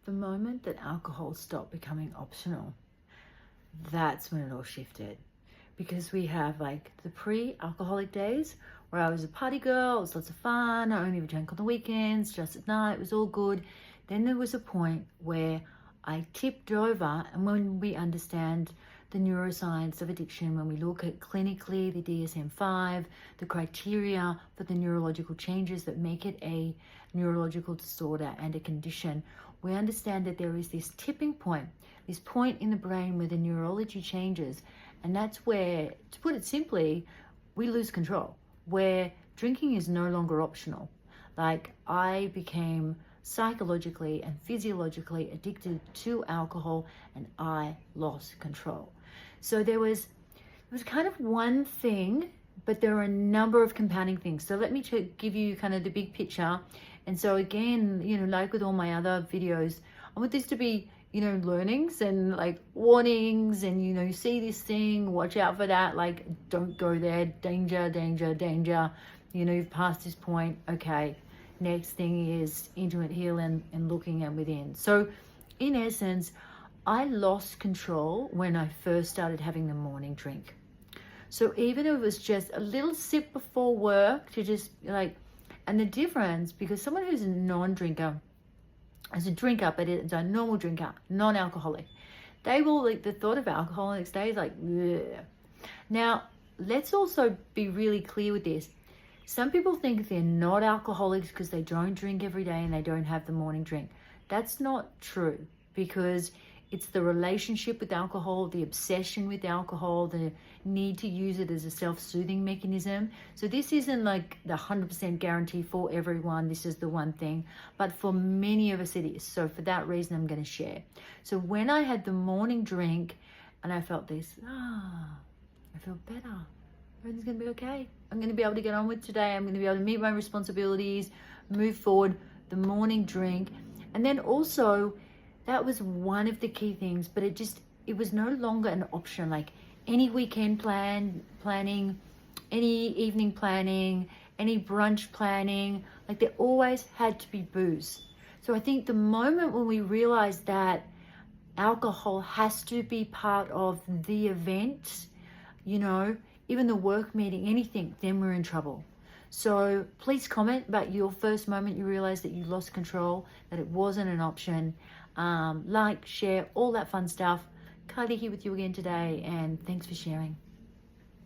The moment that alcohol stopped becoming optional, that's when it all shifted. Because we have like the pre-alcoholic days where I was a party girl, it was lots of fun, I only drank on the weekends, just at night, it was all good. Then there was a point where I tipped over, and when we understand the neuroscience of addiction, when we look at clinically the DSM-5, the criteria for the neurological changes that make it a neurological disorder and a condition, we understand that there is this tipping point, this point in the brain where the neurology changes. And that's where, to put it simply, we lose control, where drinking is no longer optional. Like, I became psychologically and physiologically addicted to alcohol, and I lost control. So it was kind of one thing, but there are a number of compounding things. So let me give you kind of the big picture. And so again, like with all my other videos, I want this to be, learnings and like warnings, and, you see this thing, watch out for that. Like, don't go there, danger, danger, danger. You've passed this point. Okay. Next thing is intimate healing and looking at within. So in essence, I lost control when I first started having the morning drink. So even if it was just a little sip before work to just and the difference, because someone who's a non-drinker, as a drinker, but it's a normal drinker, non-alcoholic, they will, the thought of alcohol the next day is like, ugh. Now, let's also be really clear with this. Some people think they're not alcoholics because they don't drink every day and they don't have the morning drink. That's not true, because it's the relationship with alcohol, the obsession with alcohol, the need to use it as a self-soothing mechanism. So this isn't like the 100% guarantee for everyone. This is the one thing. But for many of us it is. So for that reason, I'm going to share. So when I had the morning drink and I felt this, I feel better. Everything's going to be okay. I'm going to be able to get on with today. I'm going to be able to meet my responsibilities, move forward, the morning drink. And then also, that was one of the key things, but it was no longer an option. Like any weekend planning, any evening planning, any brunch planning, like there always had to be booze. So I think the moment when we realized that alcohol has to be part of the event, even the work meeting, anything, then we're in trouble. So please comment about your first moment you realized that you lost control, that it wasn't an option. Like, share, all that fun stuff. Kylie here with you again today, and thanks for sharing.